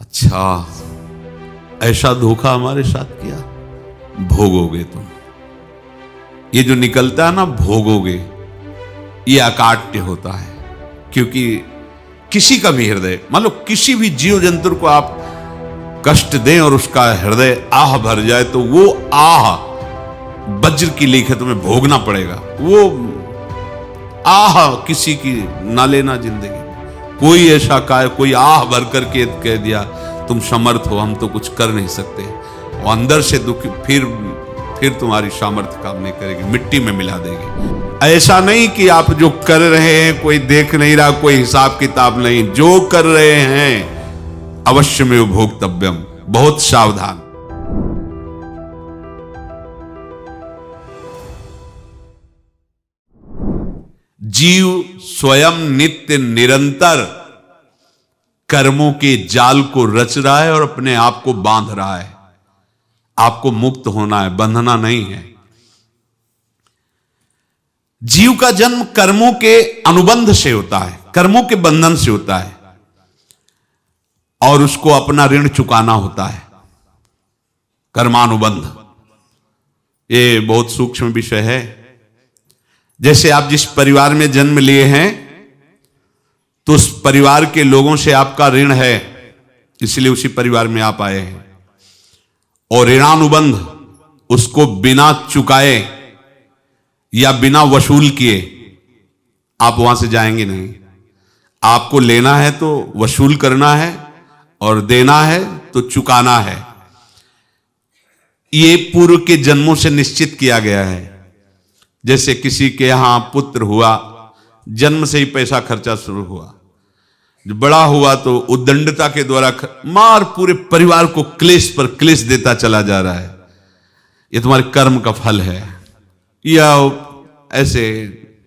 अच्छा, ऐसा धोखा हमारे साथ किया, भोगोगे तुम। ये जो निकलता है ना भोगोगे, ये अकाट्य होता है। क्योंकि किसी का भी हृदय, मान लो किसी भी जीव जंतु को आप कष्ट दें और उसका हृदय आह भर जाए, तो वो आह वज्र की लेख है, तुम्हें भोगना पड़ेगा। वो आह किसी की ना लेना जिंदगी। कोई ऐसा कोई आह भर करके कह दिया तुम समर्थ हो, हम तो कुछ कर नहीं सकते, और अंदर से दुखी, फिर तुम्हारी सामर्थ्य काम नहीं करेगी, मिट्टी में मिला देगी। ऐसा नहीं कि आप जो कर रहे हैं कोई देख नहीं रहा, कोई हिसाब किताब नहीं, जो कर रहे हैं अवश्य में भोक्तव्यम, बहुत सावधान। जीव स्वयं नित्य निरंतर कर्मों के जाल को रच रहा है और अपने आप को बांध रहा है। आपको मुक्त होना है, बंधना नहीं है। जीव का जन्म कर्मों के अनुबंध से होता है, कर्मों के बंधन से होता है, और उसको अपना ऋण चुकाना होता है। कर्मानुबंध ये बहुत सूक्ष्म विषय है। जैसे आप जिस परिवार में जन्म लिए हैं, तो उस परिवार के लोगों से आपका ऋण है, इसलिए उसी परिवार में आप आए हैं। और ऋणानुबंध, उसको बिना चुकाए या बिना वसूल किए आप वहां से जाएंगे नहीं। आपको लेना है तो वसूल करना है, और देना है तो चुकाना है। ये पूर्व के जन्मों से निश्चित किया गया है। जैसे किसी के यहां पुत्र हुआ, जन्म से ही पैसा खर्चा शुरू हुआ, जो बड़ा हुआ तो उद्दंडता के द्वारा मार पूरे परिवार को क्लेश पर क्लेश देता चला जा रहा है। ये तुम्हारे कर्म का फल है। या ऐसे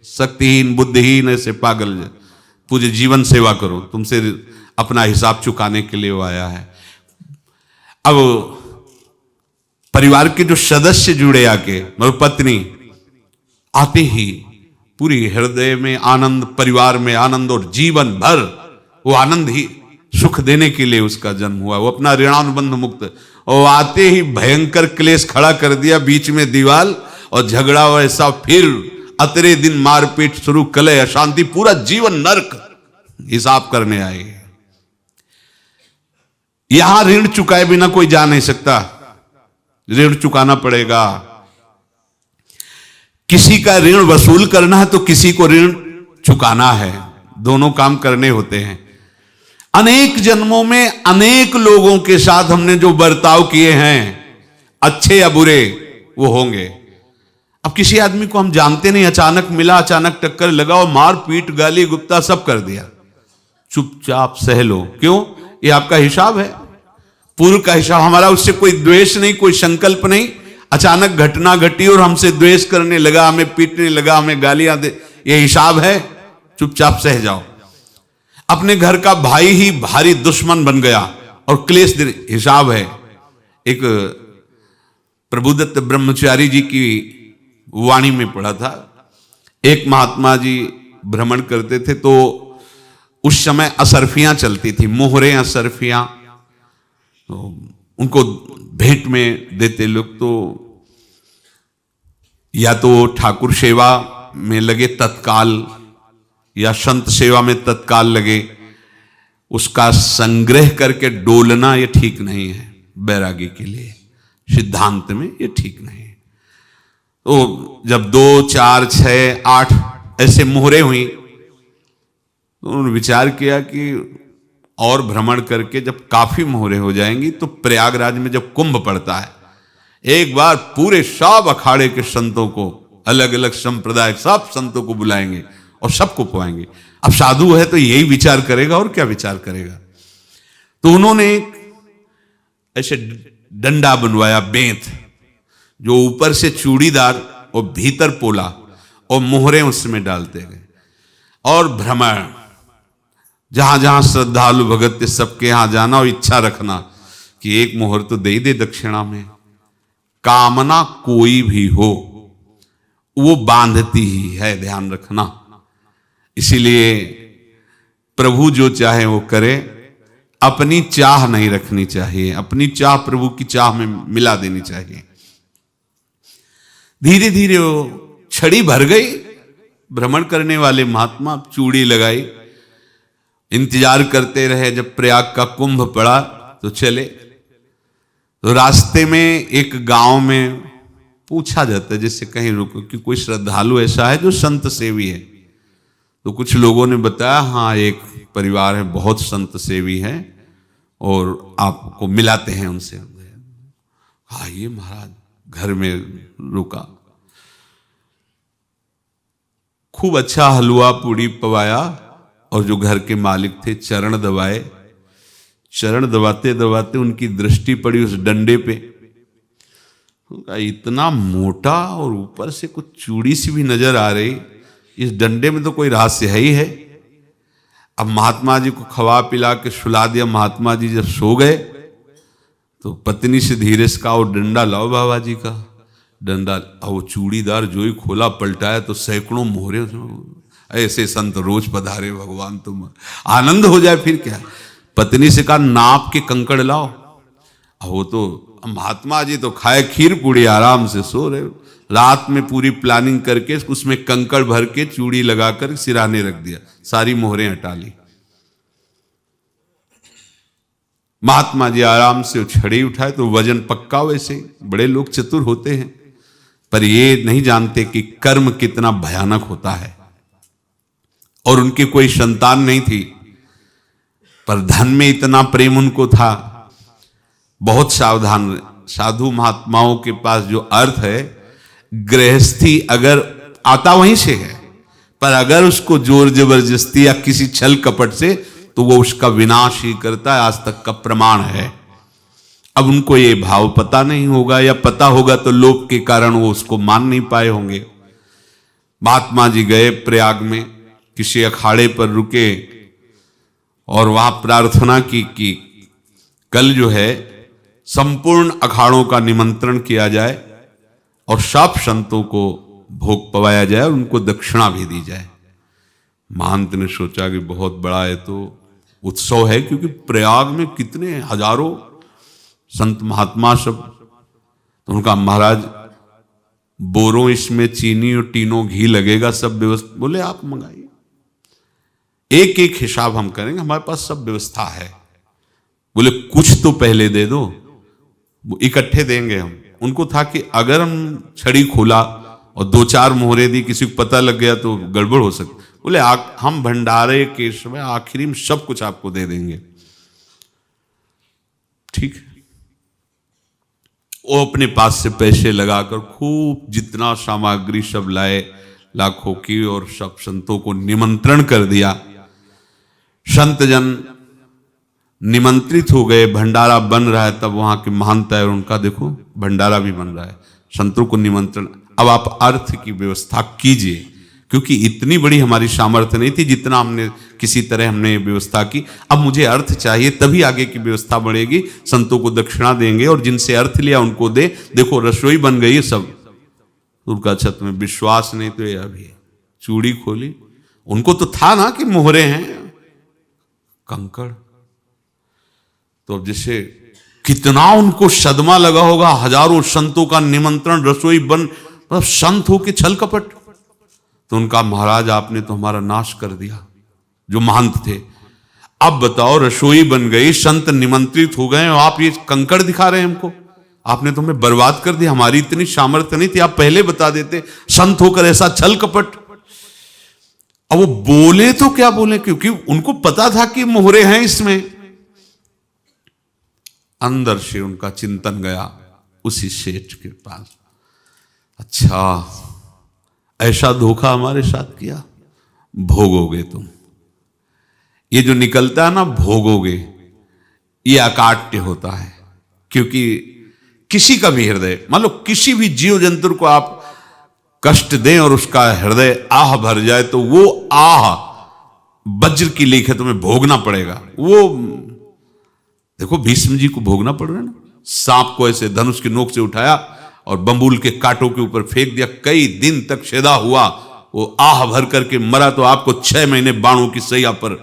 शक्तिहीन बुद्धिहीन ऐसे पागल पूरे जीवन सेवा करो, तुमसे अपना हिसाब चुकाने के लिए वो आया है। अब परिवार के जो सदस्य जुड़े आके, मतलब पत्नी आते ही पूरी हृदय में आनंद, परिवार में आनंद, और जीवन भर वो आनंद ही सुख देने के लिए उसका जन्म हुआ। वो अपना ऋणानुबंध मुक्त, और आते ही भयंकर क्लेश खड़ा कर दिया, बीच में दीवाल और झगड़ा वैसा, फिर अतरे दिन मारपीट शुरू, कलह अशांति, पूरा जीवन नरक हिसाब करने आए। यहां ऋण चुकाए बिना कोई जा नहीं सकता, ऋण चुकाना पड़ेगा। किसी का ऋण वसूल करना है तो किसी को ऋण चुकाना है, दोनों काम करने होते हैं। अनेक जन्मों में अनेक लोगों के साथ हमने जो बर्ताव किए हैं, अच्छे या बुरे, वो होंगे। अब किसी आदमी को हम जानते नहीं, अचानक मिला, अचानक टक्कर लगा और मार पीट गाली गुप्ता सब कर दिया, चुपचाप सह लो। क्यों? ये आपका हिसाब है, पूर्व का हिसाब। हमारा उससे कोई द्वेष नहीं, कोई संकल्प नहीं। अचानक घटना घटी और हमसे द्वेष करने लगा, हमें पीटने लगा, हमें गालियां दे, ये हिसाब है, चुपचाप सह जाओ। अपने घर का भाई ही भारी दुश्मन बन गया और क्लेश दे, हिसाब है। एक प्रभुदत्त ब्रह्मचारी जी की वाणी में पढ़ा था, एक महात्मा जी भ्रमण करते थे, तो उस समय असरफियां चलती थी, मोहरे असरफियां, तो उनको भेंट में देते लोग। तो या तो ठाकुर सेवा में लगे तत्काल, या संत सेवा में तत्काल लगे, उसका संग्रह करके डोलना ये ठीक नहीं है। बैरागी के लिए सिद्धांत में ये ठीक नहीं है। तो जब 2, 4, 6, 8 ऐसे मोहरे हुई, तो उन्होंने विचार किया कि और भ्रमण करके जब काफी मोहरे हो जाएंगी तो प्रयागराज में जब कुंभ पड़ता है, एक बार पूरे सब अखाड़े के संतों को, अलग अलग संप्रदाय सब संतों को बुलाएंगे और सबको पवाएंगे। अब साधु है तो यही विचार करेगा, और क्या विचार करेगा। तो उन्होंने ऐसे डंडा बनवाया, बेंत, जो ऊपर से चूड़ीदार और भीतर पोला, और मोहरे उसमें डालते गए। और भ्रमण, जहां जहां श्रद्धालु भगत थे सबके यहां जाना और इच्छा रखना कि एक मोहर तो दे दे दक्षिणा में। कामना कोई भी हो वो बांधती ही है, ध्यान रखना। इसीलिए प्रभु जो चाहे वो करे, अपनी चाह नहीं रखनी चाहिए, अपनी चाह प्रभु की चाह में मिला देनी चाहिए। धीरे धीरे वो छड़ी भर गई। भ्रमण करने वाले महात्मा चूड़ी लगाई, इंतजार करते रहे। जब प्रयाग का कुंभ पड़ा तो चले। तो रास्ते में एक गांव में पूछा जाता है, जैसे कहीं रुको कि कोई श्रद्धालु ऐसा है जो संत सेवी है। तो कुछ लोगों ने बताया, हाँ एक परिवार है बहुत संत सेवी है और आपको मिलाते हैं उनसे। आइए महाराज, घर में रुका। खूब अच्छा हलवा पूड़ी पवाया और जो घर के मालिक थे चरण दबाए। चरण दबाते दबाते उनकी दृष्टि पड़ी उस डंडे पे। इतना मोटा और ऊपर से कुछ चूड़ी सी भी नजर आ रही, इस डंडे में तो कोई रहस्य है ही है। अब महात्मा जी को खवा पिला के सुला दिया। महात्मा जी जब सो गए तो पत्नी से धीरे से कहा, वो डंडा लाओ बाबा जी का। डंडा, वो चूड़ीदार जो ही खोला पलटाया तो सैकड़ों मोहरे। ऐसे संत रोज पधारे भगवान, तुम आनंद हो जाए फिर क्या। पत्नी से कहा, नाप के कंकड़ लाओ। वो तो महात्मा जी तो खाए खीर पूड़ी, आराम से सो रहे। रात में पूरी प्लानिंग करके उसमें कंकड़ भर के चूड़ी लगाकर सिराने रख दिया, सारी मोहरें हटा ली। महात्मा जी आराम से छड़ी उठाए तो वजन पक्का। वैसे बड़े लोग चतुर होते हैं, पर ये नहीं जानते कि कर्म कितना भयानक होता है। और उनकी कोई संतान नहीं थी, पर धन में इतना प्रेम उनको था। बहुत सावधान। साधु महात्माओं के पास जो अर्थ है, गृहस्थी अगर आता वहीं से है, पर अगर उसको जोर जबरदस्ती या किसी छल कपट से, तो वो उसका विनाश ही करता है। आज तक का प्रमाण है। अब उनको ये भाव पता नहीं होगा, या पता होगा तो लोभ के कारण वो उसको मान नहीं पाए होंगे। महात्मा जी गए प्रयाग में, किसी अखाड़े पर रुके और वहां प्रार्थना की कि कल जो है संपूर्ण अखाड़ों का निमंत्रण किया जाए और सब संतों को भोग पवाया जाए और उनको दक्षिणा भी दी जाए। महंत ने सोचा कि बहुत बड़ा है तो उत्सव है, क्योंकि प्रयाग में कितने हजारों संत महात्मा सब। तो उनका महाराज बोरों इसमें चीनी और टीनों घी लगेगा, सब व्यवस्था। बोले आप मंगाइए, एक एक हिसाब हम करेंगे, हमारे पास सब व्यवस्था है। बोले कुछ तो पहले दे दो, वो इकट्ठे देंगे हम। उनको था कि अगर हम छड़ी खोला और दो चार मोहरे दी, किसी को पता लग गया तो गड़बड़ हो सकती। बोले हम भंडारे के समय आखिरी में सब कुछ आपको दे देंगे। ठीक है। वो अपने पास से पैसे लगाकर खूब जितना सामग्री सब लाए, लाखों की, और सब संतों को निमंत्रण कर दिया। संत जन निमंत्रित हो गए, भंडारा बन रहा है। तब वहां के महंत है और उनका देखो भंडारा भी बन रहा है, संतों को निमंत्रण। अब आप अर्थ की व्यवस्था कीजिए, क्योंकि इतनी बड़ी हमारी सामर्थ्य नहीं थी जितना हमने किसी तरह हमने व्यवस्था की। अब मुझे अर्थ चाहिए, तभी आगे की व्यवस्था बढ़ेगी। संतों को दक्षिणा देंगे और जिनसे अर्थ लिया उनको दे। देखो रसोई बन गई है सब। उनका छत में विश्वास नहीं तो ये अभी चूड़ी खोली। उनको तो था ना कि मोहरे हैं, कंकड़। तो अब जैसे कितना उनको सदमा लगा होगा। हजारों संतों का निमंत्रण, रसोई बन, मतलब संत हो के छल कपट। तो उनका महाराज आपने तो हमारा नाश कर दिया, जो महंत थे। अब बताओ रसोई बन गई, संत निमंत्रित हो गए और आप ये कंकड़ दिखा रहे हैं हमको। आपने तो हमें बर्बाद कर दिया। हमारी इतनी सामर्थ्य नहीं थी, आप पहले बता देते। संत होकर ऐसा छल कपट। अब वो बोले तो क्या बोले, क्योंकि उनको पता था कि मोहरे हैं इसमें। अंदर से उनका चिंतन गया उसी सेठ के पास, अच्छा ऐसा धोखा हमारे साथ किया, भोगोगे तुम। ये जो निकलता है ना भोगोगे, ये अकाट्य होता है। क्योंकि किसी का भी हृदय, मान लो किसी भी जीव जंतु को आप कष्ट दें और उसका हृदय आह भर जाए, तो वो आह वज्र की लेख है, तुम्हें भोगना पड़ेगा। वो देखो भीष्म जी को भोगना पड़ रहा है ना। सांप को ऐसे धनुष की नोक से उठाया और बंबूल के कांटों के ऊपर फेंक दिया, कई दिन तक शेदा हुआ, वो आह भर करके मरा। तो आपको 6 महीने बाणों की सैया पर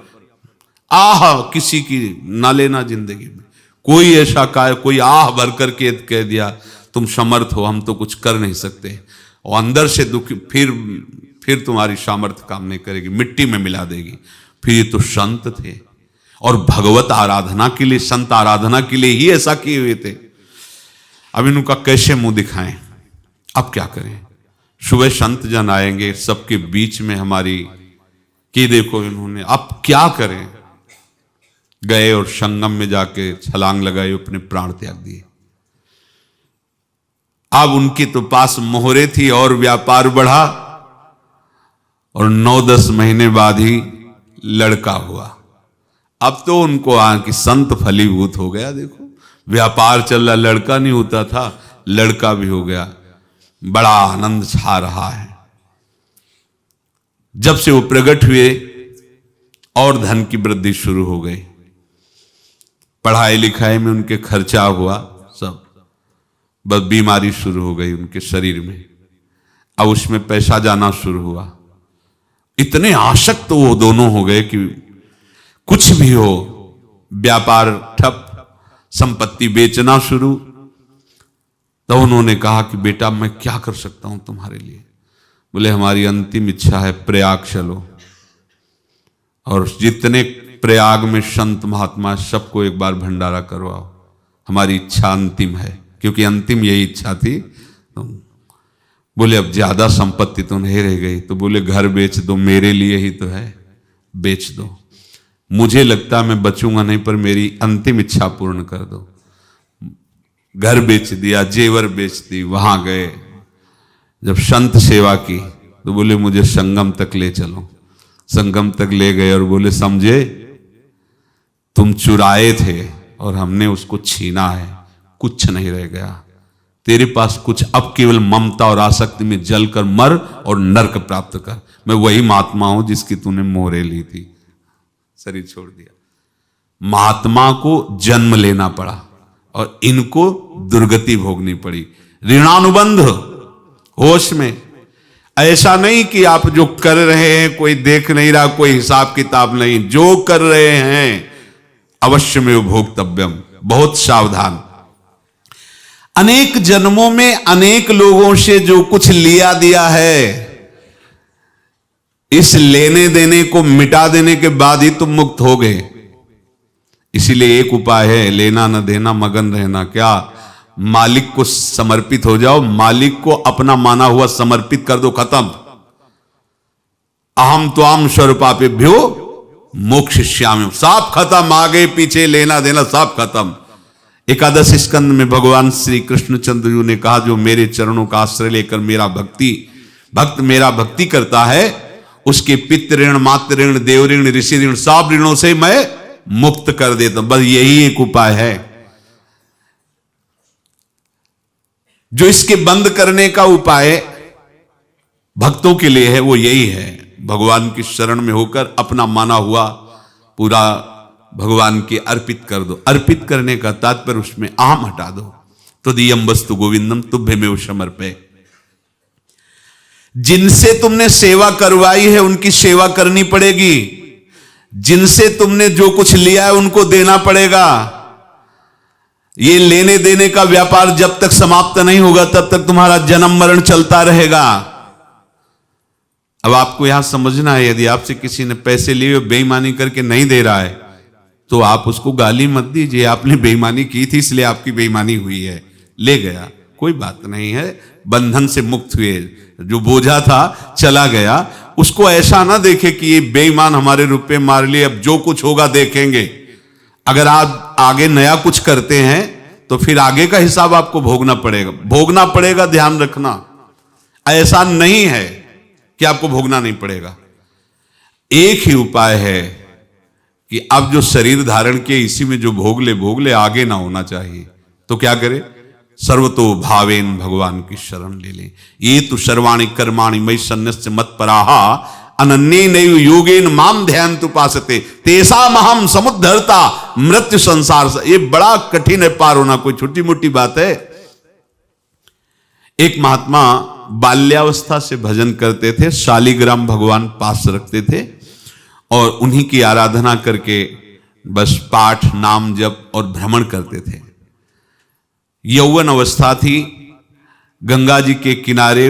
आह किसी की ना लेना जिंदगी में। कोई ऐसा कोई आह भर करके कह दिया तुम समर्थ हो, हम तो कुछ कर नहीं सकते, और अंदर से दुखी, फिर तुम्हारी सामर्थ्य काम नहीं करेगी, मिट्टी में मिला देगी। फिर ये तो संत थे और भगवत आराधना के लिए, संत आराधना के लिए ही ऐसा किए हुए थे। अब इनका कैसे मुंह दिखाएं, अब क्या करें। सुबह संत जन आएंगे, सबके बीच में हमारी कि देखो इन्होंने, अब क्या करें। गए और संगम में जाके छलांग लगाई, अपने प्राण त्याग दिए। अब उनके तो पास मोहरे थी और व्यापार बढ़ा, और 9-10 महीने बाद ही लड़का हुआ। अब तो उनको कि संत फलीभूत हो गया। देखो व्यापार चल रहा, लड़का नहीं होता था, लड़का भी हो गया। बड़ा आनंद छा रहा है। जब से वो प्रकट हुए और धन की वृद्धि शुरू हो गई, पढ़ाई लिखाई में उनके खर्चा हुआ सब, बस बीमारी शुरू हो गई उनके शरीर में। अब उसमें पैसा जाना शुरू हुआ। इतने आसक्त तो वो दोनों हो गए कि कुछ भी हो, व्यापार ठप, संपत्ति बेचना शुरू। तो उन्होंने कहा कि बेटा मैं क्या कर सकता हूं तुम्हारे लिए। बोले हमारी अंतिम इच्छा है प्रयाग चलो, और जितने प्रयाग में संत महात्मा सबको एक बार भंडारा करवाओ, हमारी इच्छा अंतिम है। क्योंकि अंतिम यही इच्छा थी। तो बोले अब ज्यादा संपत्ति तो नहीं रह गई। तो बोले घर बेच दो, मेरे लिए ही तो है, बेच दो। मुझे लगता मैं बचूंगा नहीं, पर मेरी अंतिम इच्छा पूर्ण कर दो। घर बेच दिया, जेवर बेच दी। वहां गए, जब संत सेवा की तो बोले मुझे संगम तक ले चलो। संगम तक ले गए और बोले समझे तुम चुराए थे और हमने उसको छीना है, कुछ नहीं रह गया तेरे पास कुछ, अब केवल ममता और आसक्ति में जलकर मर और नरक प्राप्त कर। मैं वही महात्मा हूं जिसकी तूने मोहरे ली थी, शरीर छोड़ दिया। महात्मा को जन्म लेना पड़ा और इनको दुर्गति भोगनी पड़ी। ऋणानुबंध होश में, ऐसा नहीं कि आप जो कर रहे हैं कोई देख नहीं रहा, कोई हिसाब किताब नहीं, जो कर रहे हैं अवश्य में भोक्तव्यम। बहुत सावधान। अनेक जन्मों में अनेक लोगों से जो कुछ लिया दिया है, इस लेने देने को मिटा देने के बाद ही तुम मुक्त हो गए। इसीलिए एक उपाय है, लेना न देना मगन रहना। क्या? मालिक को समर्पित हो जाओ, मालिक को अपना माना हुआ समर्पित कर दो, खत्म। अहम त्वाम स्वरूपापेभ्यो मोक्षयिष्यामि, सब खत्म। आगे पीछे लेना देना सब खत्म। एकादश स्कंद में भगवान श्री कृष्णचंद्र जी ने कहा जो मेरे चरणों का आश्रय लेकर भक्त मेरा भक्ति करता है, उसके पितृ ऋण, मातृ ऋण, देव ऋण, ऋषि ऋण, सब ऋणों से मैं मुक्त कर देता हूं। बस यही एक उपाय है जो इसके बंद करने का उपाय भक्तों के लिए है। वो यही है, भगवान की शरण में होकर अपना माना हुआ पूरा भगवान के अर्पित कर दो। अर्पित करने का तात्पर्य उसमें अहम हटा दो। तो दियम वस्तु गोविंदम तुभ्यमेव समर्पये। जिनसे तुमने सेवा करवाई है उनकी सेवा करनी पड़ेगी। जिनसे तुमने जो कुछ लिया है उनको देना पड़ेगा। ये लेने देने का व्यापार जब तक समाप्त नहीं होगा तब तक तुम्हारा जन्म मरण चलता रहेगा। अब आपको यहां समझना है, यदि आपसे किसी ने पैसे लिए बेईमानी करके नहीं दे रहा है तो आप उसको गाली मत दीजिए। आपने बेईमानी की थी इसलिए आपकी बेईमानी हुई है, ले गया, कोई बात नहीं है, बंधन से मुक्त हुए, जो बोझा था चला गया। उसको ऐसा ना देखे कि ये बेईमान हमारे रुपए मार लिए, अब जो कुछ होगा देखेंगे। अगर आप आगे नया कुछ करते हैं तो फिर आगे का हिसाब आपको भोगना पड़ेगा, ध्यान रखना। ऐसा नहीं है कि आपको भोगना नहीं पड़ेगा। एक ही उपाय है कि अब जो शरीर धारण किए इसी में जो भोग ले, आगे ना होना चाहिए। तो क्या करे? सर्वतो भावेन भगवान की शरण ले ले। ये तो सर्वाणि कर्माणि मयि सन्न्यस्य मत्पराः अनन्येनैव योगेन माम ध्यायन्तु उपासते तेषाम् अहं समुद्धर्ता मृत्यु संसार से। ये बड़ा कठिन है पार होना, कोई छोटी मोटी बात है। एक महात्मा बाल्यावस्था से भजन करते थे, शालिग्राम भगवान पास रखते थे और उन्हीं की आराधना करके बस पाठ नाम जप और भ्रमण करते थे। यौवन अवस्था थी, गंगा जी के किनारे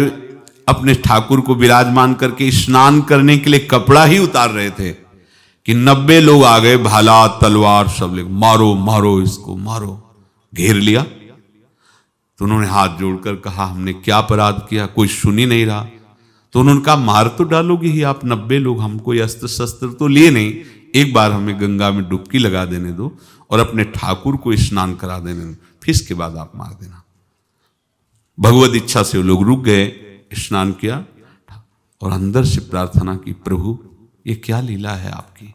अपने ठाकुर को विराजमान करके स्नान करने के लिए कपड़ा ही उतार रहे थे कि 90 लोग आ गए, भाला तलवार सब ले, मारो मारो इसको मारो, घेर लिया। तो उन्होंने हाथ जोड़कर कहा हमने क्या अपराध किया, कोई सुन ही नहीं रहा। तो उन्होंने कहा मार तो डालोगे ही आप 90 लोग, हम कोई अस्त्र शस्त्र तो लिए नहीं, एक बार हमें गंगा में डुबकी लगा देने दो और अपने ठाकुर को स्नान करा देने दो, फिर इसके बाद आप मार देना। भगवत इच्छा से वो लोग रुक गए, स्नान किया और अंदर से प्रार्थना की, प्रभु ये क्या लीला है आपकी,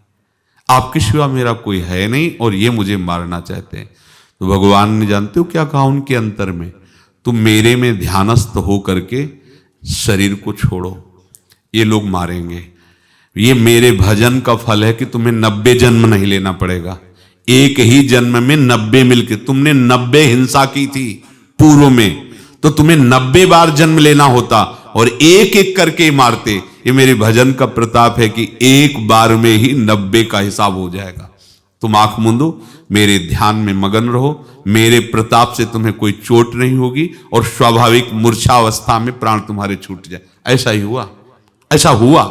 आपके सिवा मेरा कोई है नहीं और ये मुझे मारना चाहते हैं। तो भगवान ने जानते हो क्या कहा उनके अंतर में, तुम मेरे में ध्यानस्थ हो करके शरीर को छोड़ो, ये लोग मारेंगे, ये मेरे भजन का फल है कि तुम्हें 90 जन्म नहीं लेना पड़ेगा, एक ही जन्म में 90 मिलके, तुमने 90 हिंसा की थी पूर्व में, तो तुम्हें 90 बार जन्म लेना होता और एक एक करके मारते। ये मेरे भजन का प्रताप है कि एक बार में ही 90 का हिसाब हो जाएगा। तुम आंख मूंदो, मेरे ध्यान में मगन रहो, मेरे प्रताप से तुम्हें कोई चोट नहीं होगी और स्वाभाविक मूर्छावस्था में प्राण तुम्हारे छूट जाए। ऐसा ही हुआ, ऐसा हुआ।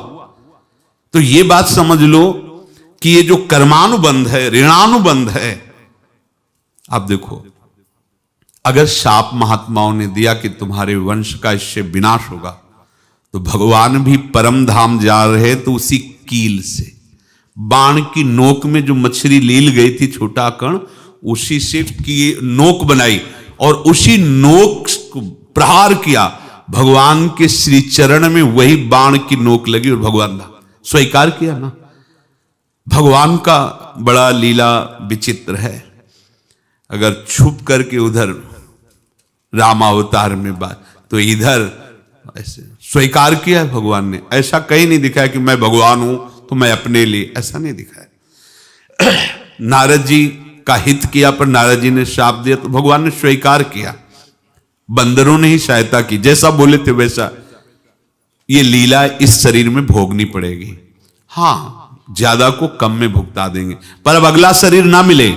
तो ये बात समझ लो कि ये जो कर्मानुबंध है, ऋणानुबंध है। अब देखो, अगर शाप महात्माओं ने दिया कि तुम्हारे वंश का इससे विनाश होगा, तो भगवान भी परम धाम जा रहे तो उसी कील से, बाण की नोक में जो मछली लील गई थी छोटा कण, उसी से की नोक बनाई और उसी नोक को प्रहार किया, भगवान के श्री चरण में वही बाण की नोक लगी और भगवान ने स्वीकार किया ना। भगवान का बड़ा लीला विचित्र है। अगर छुप करके उधर रामावतार में बात, तो इधर ऐसे स्वीकार किया है भगवान ने। ऐसा कहीं नहीं दिखाया कि मैं भगवान हूं तो मैं अपने लिए, ऐसा नहीं दिखाया। नारद जी का हित किया पर नारद जी ने शाप दिया तो भगवान ने स्वीकार किया। बंदरों ने ही सहायता की, जैसा बोले थे वैसा। ये लीला इस शरीर में भोगनी पड़ेगी। हां, ज्यादा को कम में भुगता देंगे, पर अब अगला शरीर ना मिले,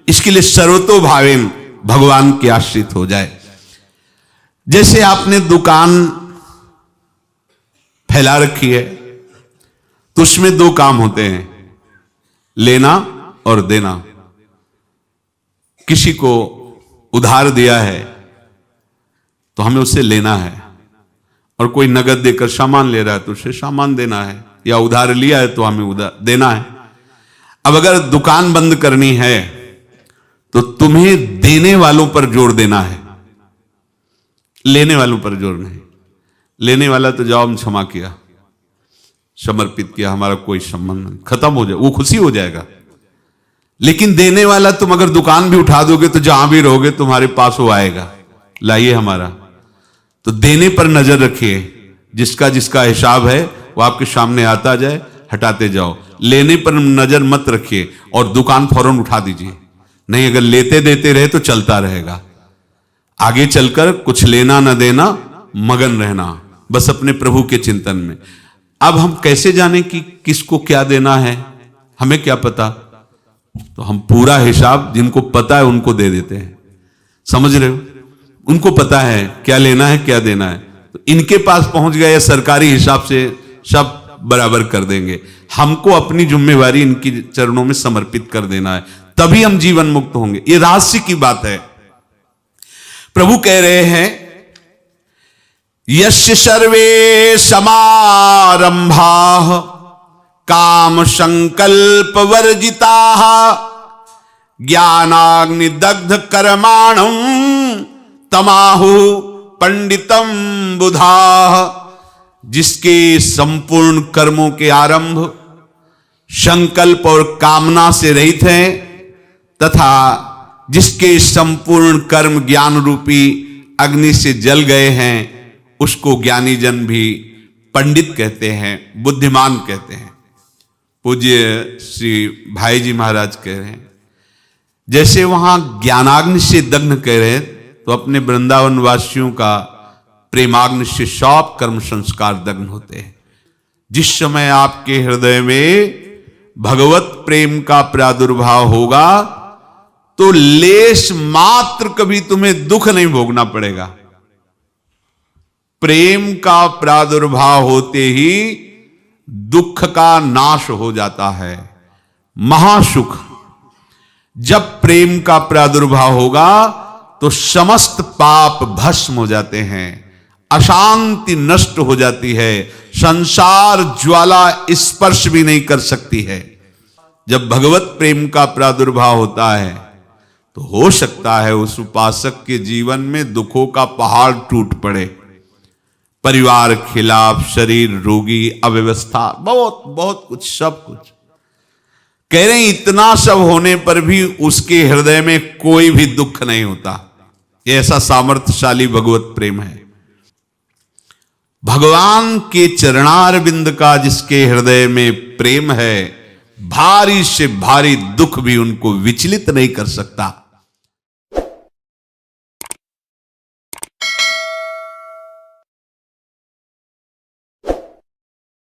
इसके लिए सर्वतो भावेन भगवान के आश्रित हो जाए। जैसे आपने दुकान फैला रखी है तो उसमें दो काम होते हैं, लेना और देना। किसी को उधार दिया है तो हमें उससे लेना है, और कोई नगद देकर सामान ले रहा है तो उसे सामान देना है, या उधार लिया है तो हमें उधार देना है। अब अगर दुकान बंद करनी है तो तुम्हें देने वालों पर जोर देना है, लेने वालों पर जोर नहीं। लेने वाला तो जाओ हम क्षमा किया, समर्पित किया, हमारा कोई संबंध नहीं, खत्म हो जाए, वो खुशी हो जाएगा। लेकिन देने वाला तुम अगर दुकान भी उठा दोगे तो जहां भी रहोगे तुम्हारे पास वो आएगा, लाइए हमारा। तो देने पर नजर रखिए, जिसका जिसका हिसाब है वो आपके सामने आता जाए, हटाते जाओ। लेने पर नजर मत रखिए और दुकान फौरन उठा दीजिए, नहीं अगर लेते देते रहे तो चलता रहेगा। आगे चलकर कुछ लेना न देना, मगन रहना बस अपने प्रभु के चिंतन में। अब हम कैसे जाने कि किसको क्या देना है, हमें क्या पता? तो हम पूरा हिसाब जिनको पता है उनको दे देते हैं, समझ रहे हो? उनको पता है क्या लेना है क्या देना है, तो इनके पास पहुंच गए या सरकारी हिसाब से सब बराबर कर देंगे। हमको अपनी जिम्मेवारी इनकी चरणों में समर्पित कर देना है, तभी हम जीवन मुक्त होंगे। ये रहस्य की बात है। प्रभु कह रहे हैं, यस्य सर्वे समारंभा काम संकल्प वर्जिता ज्ञानाग्नि दग्ध कर्माणं तमाहु पंडितम बुधा। जिसके संपूर्ण कर्मों के आरंभ संकल्प और कामना से रहित हैं, तथा जिसके संपूर्ण कर्म ज्ञान रूपी अग्नि से जल गए हैं, उसको ज्ञानी जन भी पंडित कहते हैं, बुद्धिमान कहते हैं। पूज्य श्री भाई जी महाराज कह रहे हैं, जैसे वहां ज्ञानाग्नि से दग्न कह रहे हैं, तो अपने वृंदावन वासियों का प्रेमाग्नि से सब कर्म संस्कार दग्न होते हैं। जिस समय आपके हृदय में भगवत प्रेम का प्रादुर्भाव होगा तो लेश मात्र कभी तुम्हें दुख नहीं भोगना पड़ेगा। प्रेम का प्रादुर्भाव होते ही दुख का नाश हो जाता है, महासुख। जब प्रेम का प्रादुर्भाव होगा तो समस्त पाप भस्म हो जाते हैं, अशांति नष्ट हो जाती है, संसार ज्वाला स्पर्श भी नहीं कर सकती है। जब भगवत प्रेम का प्रादुर्भाव होता है तो हो सकता है उस उपासक के जीवन में दुखों का पहाड़ टूट पड़े, परिवार खिलाफ, शरीर रोगी, अव्यवस्था, बहुत बहुत कुछ, सब कुछ। कह रहे हैं इतना सब होने पर भी उसके हृदय में कोई भी दुख नहीं होता। ये ऐसा सामर्थ्यशाली भगवत प्रेम है। भगवान के चरणारविंद का जिसके हृदय में प्रेम है, भारी से भारी दुख भी उनको विचलित नहीं कर सकता।